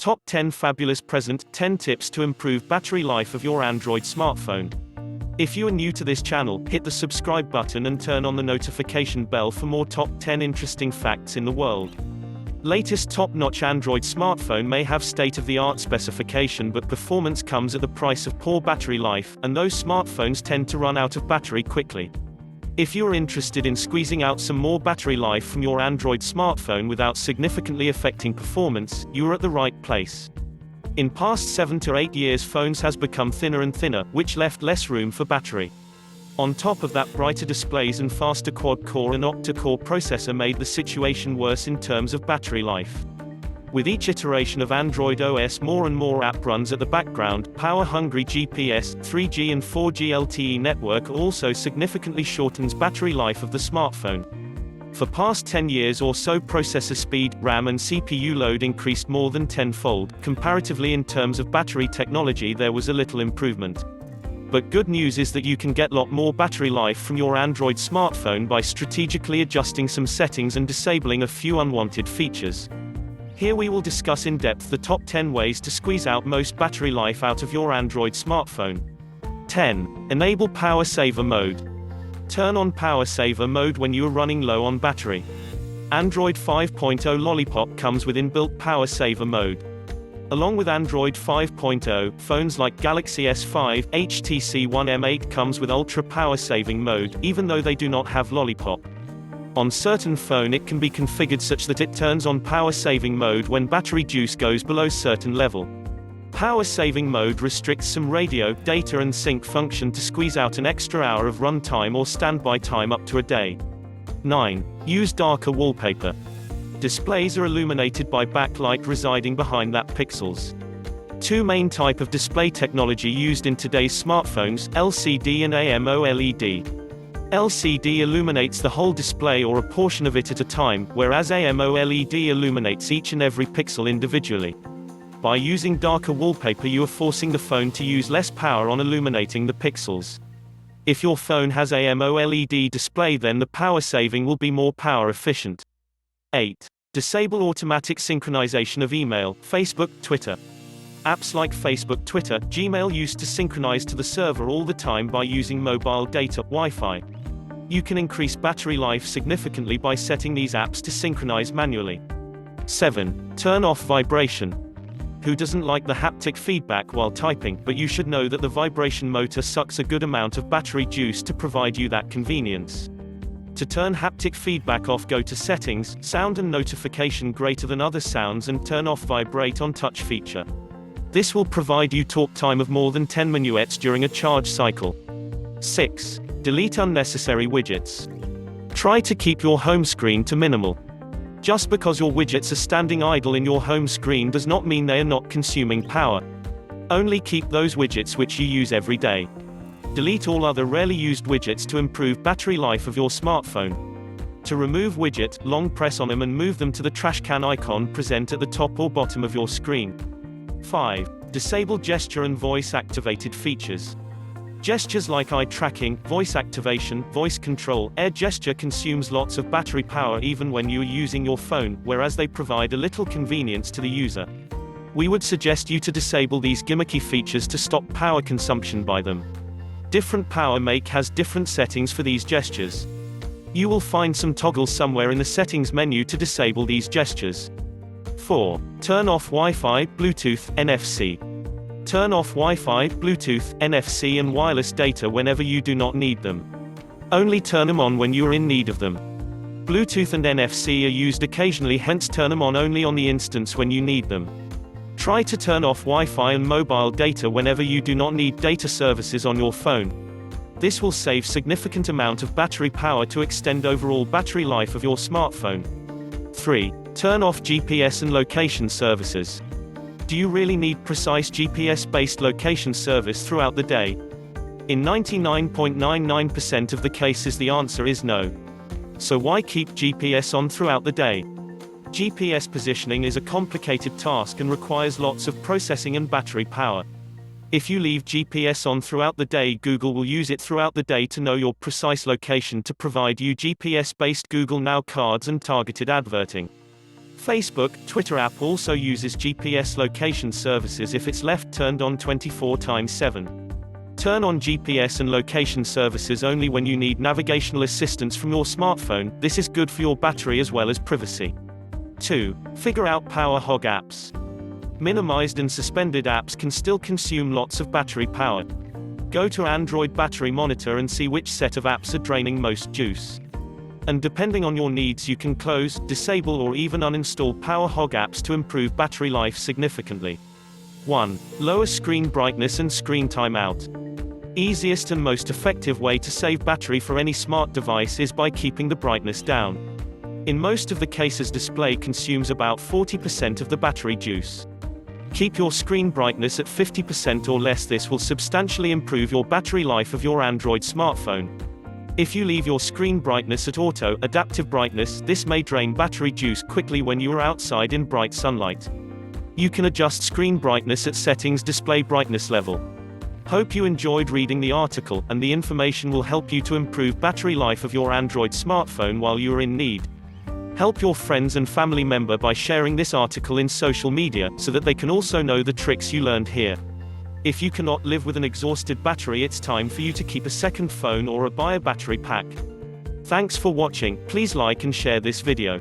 Top 10 Fabulous Present 10 Tips to Improve Battery Life of Your Android Smartphone. If you are new to this channel, hit the subscribe button and turn on the notification bell for more top 10 interesting facts in the world. Latest top-notch Android smartphone may have state-of-the-art specification, but performance comes at the price of poor battery life, and those smartphones tend to run out of battery quickly. If you are interested in squeezing out some more battery life from your Android smartphone without significantly affecting performance, you are at the right place. In past 7 to 8 years, phones has become thinner and thinner, which left less room for battery. On top of that, brighter displays and faster quad-core and octa-core processor made the situation worse in terms of battery life. With each iteration of Android OS, more and more app runs at the background. Power-hungry GPS, 3G and 4G LTE network also significantly shortens battery life of the smartphone. For past 10 years or so, processor speed, RAM and CPU load increased more than tenfold. Comparatively, in terms of battery technology, there was a little improvement. But good news is that you can get a lot more battery life from your Android smartphone by strategically adjusting some settings and disabling a few unwanted features. Here we will discuss in depth the top 10 ways to squeeze out most battery life out of your Android smartphone. 10. Enable Power Saver Mode. Turn on Power Saver Mode when you are running low on battery. Android 5.0 Lollipop comes with inbuilt Power Saver Mode. Along with Android 5.0, phones like Galaxy S5, HTC One M8 comes with Ultra Power Saving Mode, even though they do not have Lollipop. On certain phone it can be configured such that it turns on power saving mode when battery juice goes below certain level. Power saving mode restricts some radio, data and sync function to squeeze out an extra hour of runtime or standby time up to a day. 9. Use darker wallpaper. Displays are illuminated by backlight residing behind that pixels. Two main type of display technology used in today's smartphones, LCD and AMOLED. LCD illuminates the whole display or a portion of it at a time, whereas AMOLED illuminates each and every pixel individually. By using darker wallpaper, you are forcing the phone to use less power on illuminating the pixels. If your phone has AMOLED display, then the power saving will be more power efficient. 8. Disable automatic synchronization of email, Facebook, Twitter. Apps like Facebook, Twitter, Gmail used to synchronize to the server all the time by using mobile data, Wi-Fi. You can increase battery life significantly by setting these apps to synchronize manually. 7. Turn off vibration. Who doesn't like the haptic feedback while typing? But you should know that the vibration motor sucks a good amount of battery juice to provide you that convenience. To turn haptic feedback off, go to Settings, Sound and Notification greater than other sounds, and turn off Vibrate on Touch feature. This will provide you talk time of more than 10 minutes during a charge cycle. 6. Delete unnecessary widgets. Try to keep your home screen to minimal. Just because your widgets are standing idle in your home screen does not mean they are not consuming power. Only keep those widgets which you use every day. Delete all other rarely used widgets to improve battery life of your smartphone. To remove widget, long press on them and move them to the trash can icon present at the top or bottom of your screen. 5. Disable gesture and voice activated features. Gestures like eye tracking, voice activation, voice control, air gesture consumes lots of battery power even when you are using your phone, whereas they provide a little convenience to the user. We would suggest you to disable these gimmicky features to stop power consumption by them. Different power make has different settings for these gestures. You will find some toggles somewhere in the settings menu to disable these gestures. 4. Turn off Wi-Fi, Bluetooth, NFC. Turn off Wi-Fi, Bluetooth, NFC and wireless data whenever you do not need them. Only turn them on when you are in need of them. Bluetooth and NFC are used occasionally, hence turn them on only on the instance when you need them. Try to turn off Wi-Fi and mobile data whenever you do not need data services on your phone. This will save significant amount of battery power to extend overall battery life of your smartphone. 3. Turn off GPS and location services. Do you really need precise GPS-based location service throughout the day? In 99.99% of the cases the answer is no. So why keep GPS on throughout the day? GPS positioning is a complicated task and requires lots of processing and battery power. If you leave GPS on throughout the day, Google will use it throughout the day to know your precise location to provide you GPS-based Google Now cards and targeted advertising. Facebook, Twitter app also uses GPS location services if it's left turned on 24/7. Turn on GPS and location services only when you need navigational assistance from your smartphone. This is good for your battery as well as privacy. 2. Figure out power hog apps. Minimized and suspended apps can still consume lots of battery power. Go to Android Battery Monitor and see which set of apps are draining most juice. And depending on your needs, you can close, disable, or even uninstall power hog apps to improve battery life significantly. 1. Lower screen brightness and screen timeout. Easiest and most effective way to save battery for any smart device is by keeping the brightness down. In most of the cases, display consumes about 40% of the battery juice. Keep your screen brightness at 50% or less. This will substantially improve your battery life of your Android smartphone. If you leave your screen brightness at auto, adaptive brightness, this may drain battery juice quickly when you are outside in bright sunlight. You can adjust screen brightness at settings, display brightness level. Hope you enjoyed reading the article, and the information will help you to improve battery life of your Android smartphone while you are in need. Help your friends and family member by sharing this article in social media, so that they can also know the tricks you learned here. If you cannot live with an exhausted battery, it's time for you to keep a second phone or buy a battery pack. Thanks for watching. Please like and share this video.